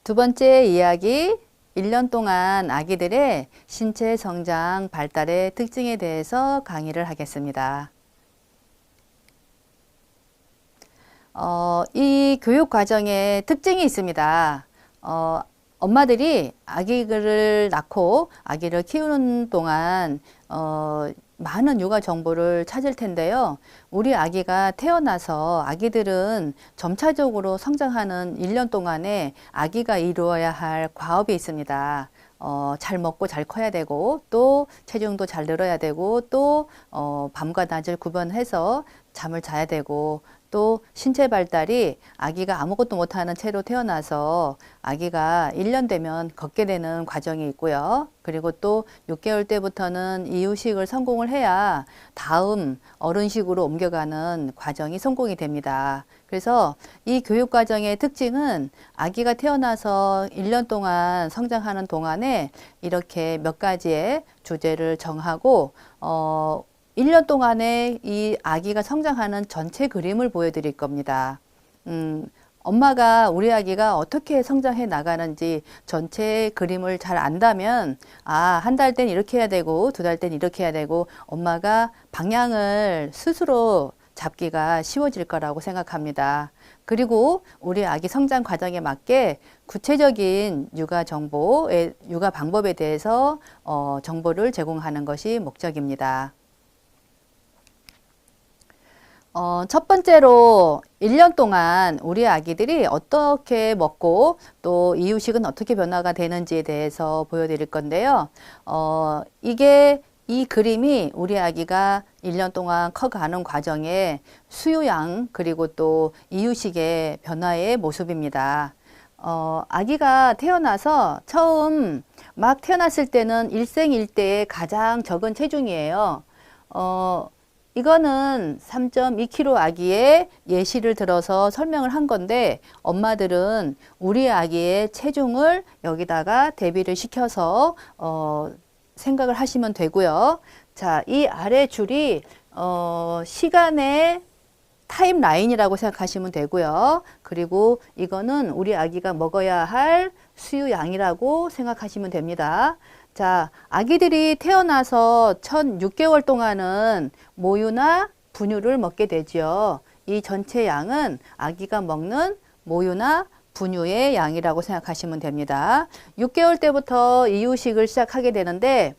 두 번째 이야기, 1년 동안 아기들의 신체 성장, 발달의 특징에 대해서 강의를 하겠습니다. 이 교육 과정에 특징이 있습니다. 엄마들이 아기를 낳고 아기를 키우는 동안 많은 육아 정보를 찾을 텐데요. 우리 아기가 태어나서 아기들은 점차적으로 성장하는 1년 동안에 아기가 이루어야 할 과업이 있습니다. 잘 먹고 잘 커야 되고, 또 체중도 잘 늘어야 되고, 또 밤과 낮을 구분해서 잠을 자야 되고, 또 신체 발달이 아기가 아무것도 못하는 채로 태어나서 아기가 1년 되면 걷게 되는 과정이 있고요. 그리고 또 6개월 때부터는 이유식을 성공을 해야 다음 어른식으로 옮겨가는 과정이 성공이 됩니다. 그래서 이 교육 과정의 특징은 아기가 태어나서 1년 동안 성장하는 동안에 이렇게 몇 가지의 주제를 정하고 1년 동안에 이 아기가 성장하는 전체 그림을 보여드릴 겁니다. 엄마가 우리 아기가 어떻게 성장해 나가는지 전체 그림을 잘 안다면, 한 달 땐 이렇게 해야 되고, 두 달 땐 이렇게 해야 되고, 엄마가 방향을 스스로 잡기가 쉬워질 거라고 생각합니다. 그리고 우리 아기 성장 과정에 맞게 구체적인 육아 방법에 대해서 정보를 제공하는 것이 목적입니다. 첫 번째로 1년 동안 우리 아기들이 어떻게 먹고 또 이유식은 어떻게 변화가 되는지에 대해서 보여드릴 건데요. 이 그림이 우리 아기가 1년 동안 커가는 과정에 수유양 그리고 또 이유식의 변화의 모습입니다. 아기가 태어나서 처음 막 태어났을 때는 일생일대의 가장 적은 체중이에요. 이거는 3.2kg 아기의 예시를 들어서 설명을 한 건데, 엄마들은 우리 아기의 체중을 여기다가 대비를 시켜서 생각을 하시면 되고요. 자, 이 아래 줄이 시간의 타임라인이라고 생각하시면 되고요. 그리고 이거는 우리 아기가 먹어야 할 수유양이라고 생각하시면 됩니다. 자, 아기들이 태어나서 첫 6개월 동안은 모유나 분유를 먹게 되죠. 이 전체 양은 아기가 먹는 모유나 분유의 양이라고 생각하시면 됩니다. 6개월 때부터 이유식을 시작하게 되는데,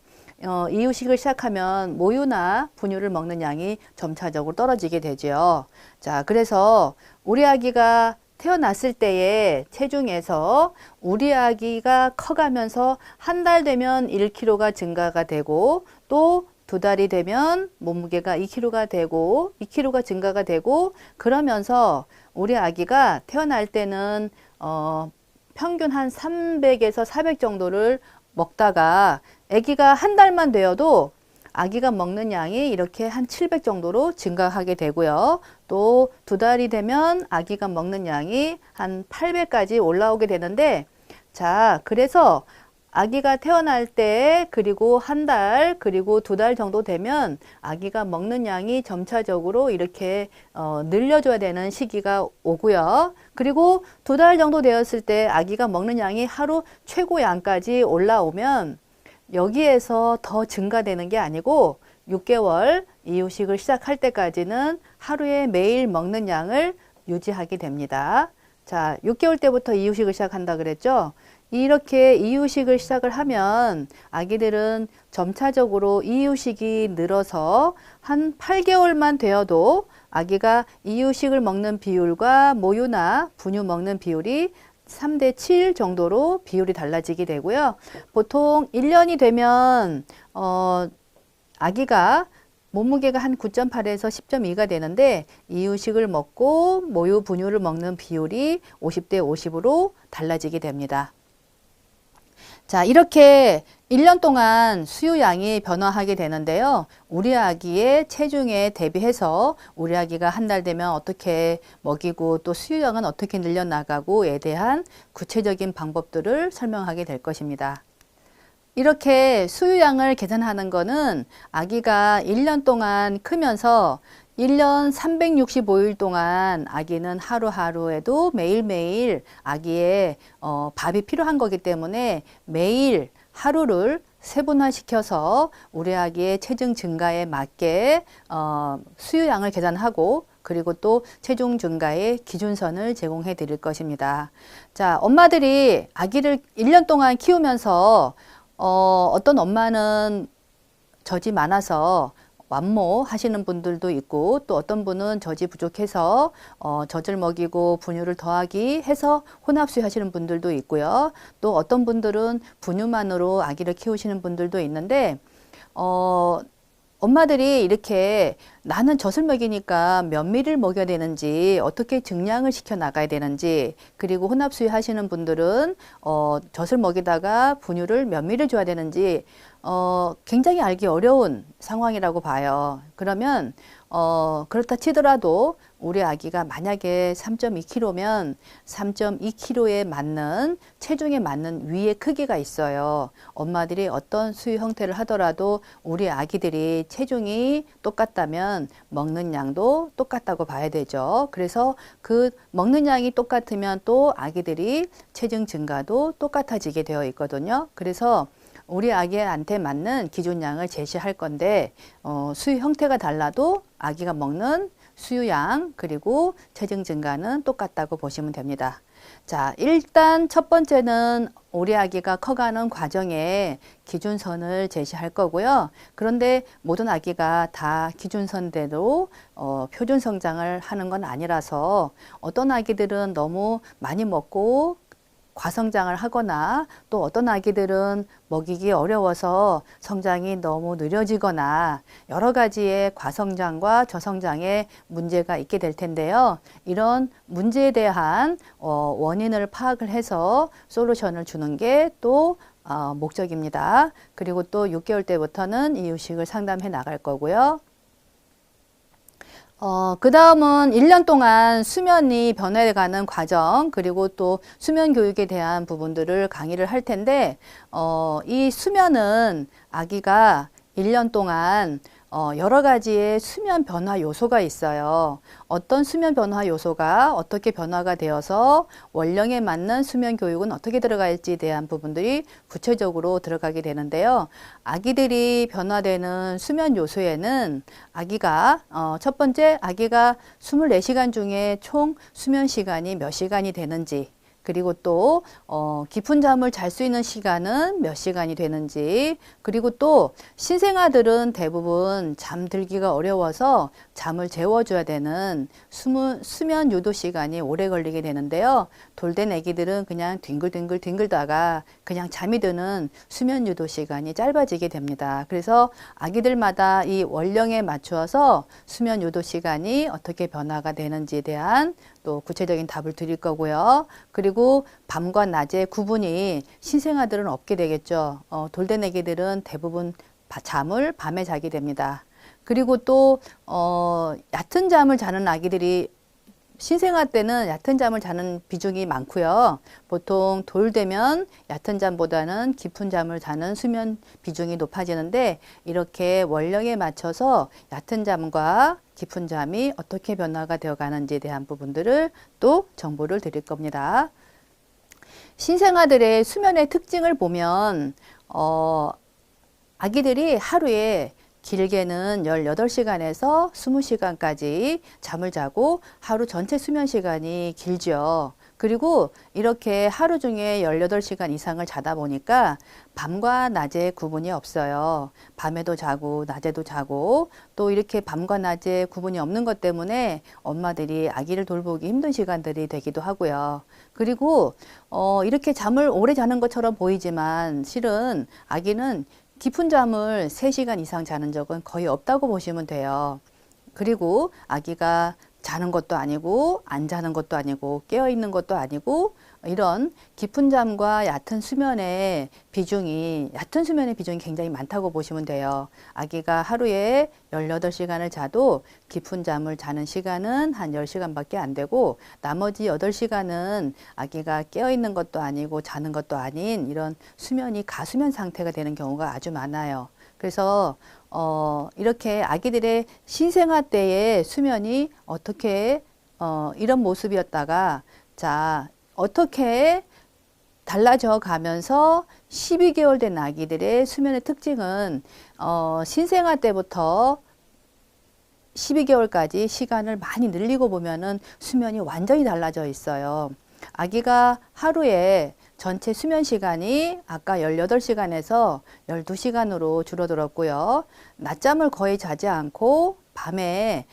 이유식을 시작하면 모유나 분유를 먹는 양이 점차적으로 떨어지게 되죠. 자, 그래서 우리 아기가 태어났을 때의 체중에서 우리 아기가 커가면서 한 달 되면 1kg가 증가가 되고, 또 두 달이 되면 몸무게가 2kg가 되고 2kg가 증가가 되고, 그러면서 우리 아기가 태어날 때는 평균 한 300에서 400 정도를 먹다가 아기가 한 달만 되어도 아기가 먹는 양이 이렇게 한 700 정도로 증가하게 되고요. 또 두 달이 되면 아기가 먹는 양이 한 800까지 올라오게 되는데, 자, 그래서 아기가 태어날 때, 그리고 한 달, 그리고 두 달 정도 되면 아기가 먹는 양이 점차적으로 이렇게 늘려줘야 되는 시기가 오고요. 그리고 두 달 정도 되었을 때 아기가 먹는 양이 하루 최고 양까지 올라오면 여기에서 더 증가되는 게 아니고 6개월 이유식을 시작할 때까지는 하루에 매일 먹는 양을 유지하게 됩니다. 자, 6개월 때부터 이유식을 시작한다 그랬죠? 이렇게 이유식을 시작을 하면 아기들은 점차적으로 이유식이 늘어서 한 8개월만 되어도 아기가 이유식을 먹는 비율과 모유나 분유 먹는 비율이 3대7 정도로 비율이 달라지게 되고요. 보통 1년이 되면 아기가 몸무게가 한 9.8에서 10.2가 되는데, 이유식을 먹고 모유 분유를 먹는 비율이 50대 50으로 달라지게 됩니다. 자, 이렇게 1년 동안 수유양이 변화하게 되는데요. 우리 아기의 체중에 대비해서 우리 아기가 한 달 되면 어떻게 먹이고 또 수유양은 어떻게 늘려나가고에 대한 구체적인 방법들을 설명하게 될 것입니다. 이렇게 수유양을 계산하는 거는 아기가 1년 동안 크면서 1년 365일 동안 아기는 하루하루에도 매일매일 아기의 밥이 필요한 거기 때문에 매일 하루를 세분화시켜서 우리 아기의 체중 증가에 맞게 수유량을 계산하고 그리고 또 체중 증가의 기준선을 제공해 드릴 것입니다. 자, 엄마들이 아기를 1년 동안 키우면서 어떤 엄마는 젖이 많아서 완모 하시는 분들도 있고 또 어떤 분은 젖이 부족해서 젖을 먹이고 분유를 더하기 해서 혼합수유 하시는 분들도 있고요. 또 어떤 분들은 분유만으로 아기를 키우시는 분들도 있는데 엄마들이 이렇게 나는 젖을 먹이니까 몇 밀을 먹여야 되는지 어떻게 증량을 시켜 나가야 되는지 그리고 혼합수유 하시는 분들은 젖을 먹이다가 분유를 몇 밀을 줘야 되는지 굉장히 알기 어려운 상황이라고 봐요. 그러면 그렇다 치더라도 우리 아기가 만약에 3.2kg면 3.2kg에 맞는 체중에 맞는 위의 크기가 있어요. 엄마들이 어떤 수유 형태를 하더라도 우리 아기들이 체중이 똑같다면 먹는 양도 똑같다고 봐야 되죠. 그래서 그 먹는 양이 똑같으면 또 아기들이 체중 증가도 똑같아지게 되어 있거든요. 그래서 우리 아기한테 맞는 기준량을 제시할 건데 수유 형태가 달라도 아기가 먹는 수유양 그리고 체중 증가는 똑같다고 보시면 됩니다. 자, 일단 첫 번째는 우리 아기가 커가는 과정에 기준선을 제시할 거고요. 그런데 모든 아기가 다 기준선대로 표준 성장을 하는 건 아니라서 어떤 아기들은 너무 많이 먹고 과성장을 하거나 또 어떤 아기들은 먹이기 어려워서 성장이 너무 느려지거나 여러 가지의 과성장과 저성장에 문제가 있게 될 텐데요. 이런 문제에 대한 원인을 파악을 해서 솔루션을 주는 게 또 목적입니다. 그리고 또 6개월 때부터는 이유식을 상담해 나갈 거고요. 그 다음은 1년 동안 수면이 변해가는 과정, 그리고 또 수면 교육에 대한 부분들을 강의를 할 텐데, 이 수면은 아기가 1년 동안 여러 가지의 수면 변화 요소가 있어요. 어떤 수면 변화 요소가 어떻게 변화가 되어서 원령에 맞는 수면 교육은 어떻게 들어갈지에 대한 부분들이 구체적으로 들어가게 되는데요. 아기들이 변화되는 수면 요소에는 아기가 첫 번째 아기가 24시간 중에 총 수면 시간이 몇 시간이 되는지 그리고 또 깊은 잠을 잘 수 있는 시간은 몇 시간이 되는지 그리고 또 신생아들은 대부분 잠들기가 어려워서 잠을 재워줘야 되는 수면 유도 시간이 오래 걸리게 되는데요. 돌된 아기들은 그냥 뒹굴뒹굴 뒹굴다가 그냥 잠이 드는 수면 유도 시간이 짧아지게 됩니다. 그래서 아기들마다 이 원령에 맞추어서 수면 유도 시간이 어떻게 변화가 되는지에 대한 또 구체적인 답을 드릴 거고요. 그리고 밤과 낮의 구분이 신생아들은 없게 되겠죠. 돌된 아기들은 대부분 잠을 밤에 자게 됩니다. 그리고 또 얕은 잠을 자는 아기들이 신생아 때는 얕은 잠을 자는 비중이 많고요. 보통 돌 되면 얕은 잠보다는 깊은 잠을 자는 수면 비중이 높아지는데 이렇게 원령에 맞춰서 얕은 잠과 깊은 잠이 어떻게 변화가 되어 가는지에 대한 부분들을 또 정보를 드릴 겁니다. 신생아들의 수면의 특징을 보면 아기들이 하루에 길게는 18시간에서 20시간까지 잠을 자고 하루 전체 수면 시간이 길죠. 그리고 이렇게 하루 중에 18시간 이상을 자다 보니까 밤과 낮의 구분이 없어요. 밤에도 자고 낮에도 자고 또 이렇게 밤과 낮의 구분이 없는 것 때문에 엄마들이 아기를 돌보기 힘든 시간들이 되기도 하고요. 그리고 이렇게 잠을 오래 자는 것처럼 보이지만 실은 아기는 깊은 잠을 3시간 이상 자는 적은 거의 없다고 보시면 돼요. 그리고 아기가 자는 것도 아니고 안 자는 것도 아니고 깨어 있는 것도 아니고 이런 깊은 잠과 얕은 수면의 비중이 굉장히 많다고 보시면 돼요. 아기가 하루에 18시간을 자도 깊은 잠을 자는 시간은 한 10시간밖에 안 되고 나머지 8시간은 아기가 깨어 있는 것도 아니고 자는 것도 아닌 이런 수면이 가수면 상태가 되는 경우가 아주 많아요. 그래서 이렇게 아기들의 신생아 때의 수면이 어떻게 이런 모습이었다가 자 어떻게 달라져 가면서 12개월 된 아기들의 수면의 특징은 신생아 때부터 12개월까지 시간을 많이 늘리고 보면은 수면이 완전히 달라져 있어요. 아기가 하루에 전체 수면 시간이 아까 18시간에서 12시간으로 줄어들었고요. 낮잠을 거의 자지 않고 밤에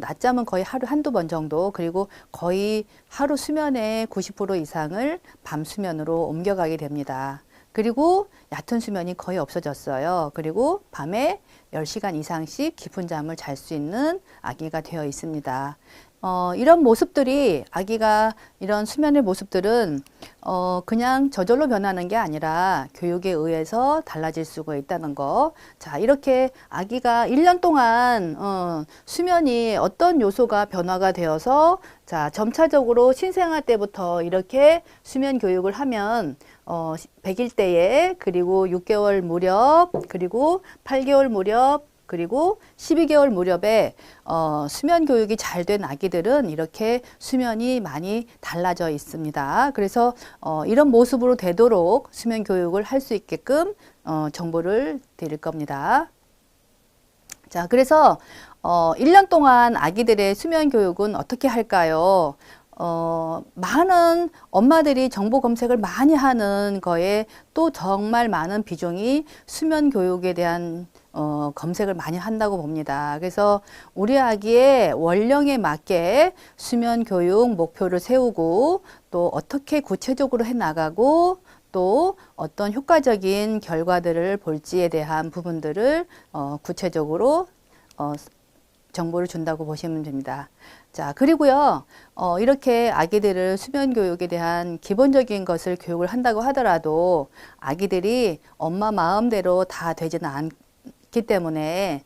낮잠은 거의 하루 한두 번 정도, 그리고 거의 하루 수면의 90% 이상을 밤 수면으로 옮겨가게 됩니다. 그리고 얕은 수면이 거의 없어졌어요. 그리고 밤에 10시간 이상씩 깊은 잠을 잘 수 있는 아기가 되어 있습니다. 이런 모습들이 아기가 이런 수면의 모습들은 그냥 저절로 변하는 게 아니라 교육에 의해서 달라질 수가 있다는 거. 자, 이렇게 아기가 1년 동안 수면이 어떤 요소가 변화가 되어서 자, 점차적으로 신생아 때부터 이렇게 수면 교육을 하면 100일 때에 그리고 6개월 무렵 그리고 8개월 무렵 그리고 12개월 무렵에 수면 교육이 잘 된 아기들은 이렇게 수면이 많이 달라져 있습니다. 그래서 이런 모습으로 되도록 수면 교육을 할 수 있게끔 정보를 드릴 겁니다. 자, 그래서 1년 동안 아기들의 수면 교육은 어떻게 할까요? 많은 엄마들이 정보 검색을 많이 하는 거에 또 정말 많은 비중이 수면 교육에 대한 검색을 많이 한다고 봅니다. 그래서 우리 아기의 원령에 맞게 수면 교육 목표를 세우고 또 어떻게 구체적으로 해 나가고 또 어떤 효과적인 결과들을 볼지에 대한 부분들을 구체적으로 정보를 준다고 보시면 됩니다. 자, 그리고요, 이렇게 아기들을 수면 교육에 대한 기본적인 것을 교육을 한다고 하더라도 아기들이 엄마 마음대로 다 되지는 않기 때문에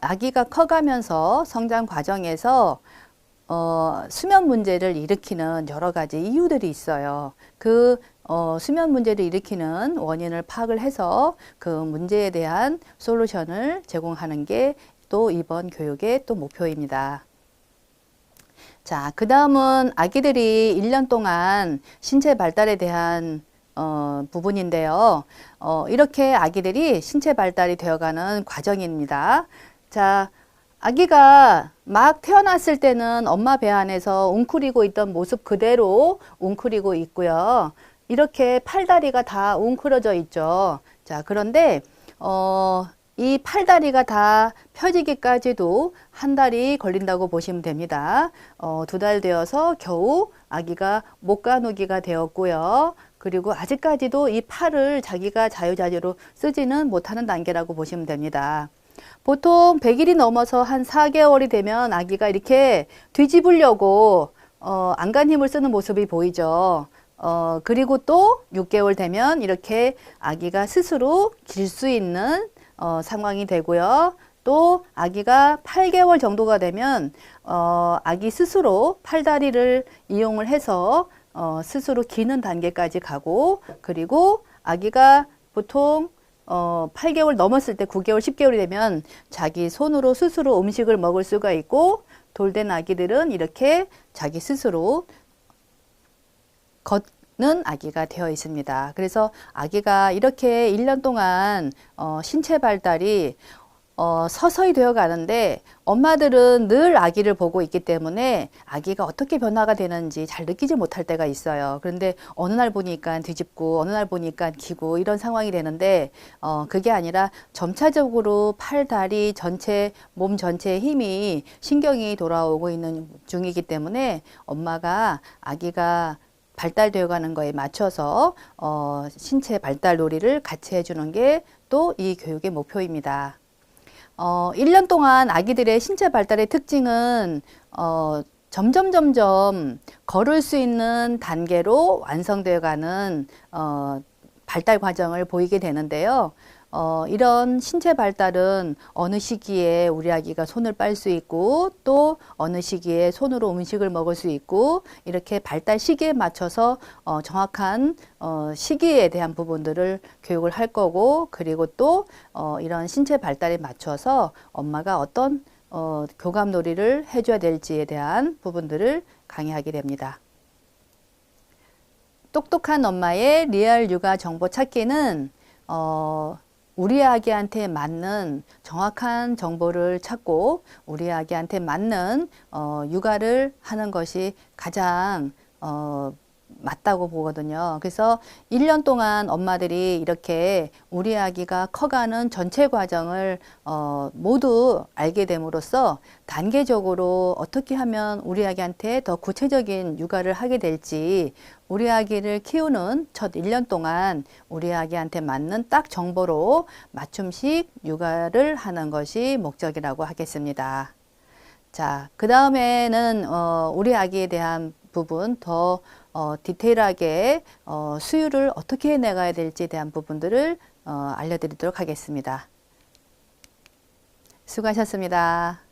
아기가 커가면서 성장 과정에서 수면 문제를 일으키는 여러 가지 이유들이 있어요. 수면 문제를 일으키는 원인을 파악을 해서 그 문제에 대한 솔루션을 제공하는 게 또 이번 교육의 또 목표입니다. 자, 그 다음은 아기들이 1년 동안 신체 발달에 대한 부분인데요. 이렇게 아기들이 신체 발달이 되어가는 과정입니다. 자, 아기가 막 태어났을 때는 엄마 배 안에서 웅크리고 있던 모습 그대로 웅크리고 있고요. 이렇게 팔다리가 다 웅크러져 있죠. 자, 그런데 이 팔다리가 다 펴지기까지도 한 달이 걸린다고 보시면 됩니다. 2달 되어서 겨우 아기가 못 가누기가 되었고요. 그리고 아직까지도 이 팔을 자기가 자유자재로 쓰지는 못하는 단계라고 보시면 됩니다. 보통 100일이 넘어서 한 4개월이 되면 아기가 이렇게 뒤집으려고 안간 힘을 쓰는 모습이 보이죠. 그리고 또 6개월 되면 이렇게 아기가 스스로 길 수 있는 상황이 되고요. 또 아기가 8개월 정도가 되면 아기 스스로 팔다리를 이용을 해서 스스로 기는 단계까지 가고, 그리고 아기가 보통 8개월 넘었을 때 9개월, 10개월이 되면 자기 손으로 스스로 음식을 먹을 수가 있고, 돌된 아기들은 이렇게 자기 스스로 걷는 아기가 되어 있습니다. 그래서 아기가 이렇게 1년 동안 신체 발달이 서서히 되어 가는데 엄마들은 늘 아기를 보고 있기 때문에 아기가 어떻게 변화가 되는지 잘 느끼지 못할 때가 있어요. 그런데 어느 날 보니까 뒤집고 어느 날 보니까 기고 이런 상황이 되는데 그게 아니라 점차적으로 팔, 다리 전체, 몸 전체의 힘이 신경이 돌아오고 있는 중이기 때문에 엄마가 아기가 발달되어 가는 거에 맞춰서 신체 발달 놀이를 같이 해주는 게 또 이 교육의 목표입니다. 1년 동안 아기들의 신체 발달의 특징은 점점 걸을 수 있는 단계로 완성되어 가는 발달 과정을 보이게 되는데요. 이런 신체 발달은 어느 시기에 우리 아기가 손을 빨 수 있고 또 어느 시기에 손으로 음식을 먹을 수 있고 이렇게 발달 시기에 맞춰서 정확한 시기에 대한 부분들을 교육을 할 거고 그리고 또 이런 신체 발달에 맞춰서 엄마가 어떤 교감놀이를 해줘야 될지에 대한 부분들을 강의하게 됩니다. 똑똑한 엄마의 리얼 육아 정보 찾기는 우리 아기한테 맞는 정확한 정보를 찾고 우리 아기한테 맞는 육아를 하는 것이 가장 맞다고 보거든요. 그래서 1년 동안 엄마들이 이렇게 우리 아기가 커가는 전체 과정을 모두 알게 됨으로써 단계적으로 어떻게 하면 우리 아기한테 더 구체적인 육아를 하게 될지 우리 아기를 키우는 첫 1년 동안 우리 아기한테 맞는 딱 정보로 맞춤식 육아를 하는 것이 목적이라고 하겠습니다. 자, 그 다음에는 우리 아기에 대한 부분 더 디테일하게 수유를 어떻게 해나가야 될지에 대한 부분들을 알려드리도록 하겠습니다. 수고하셨습니다.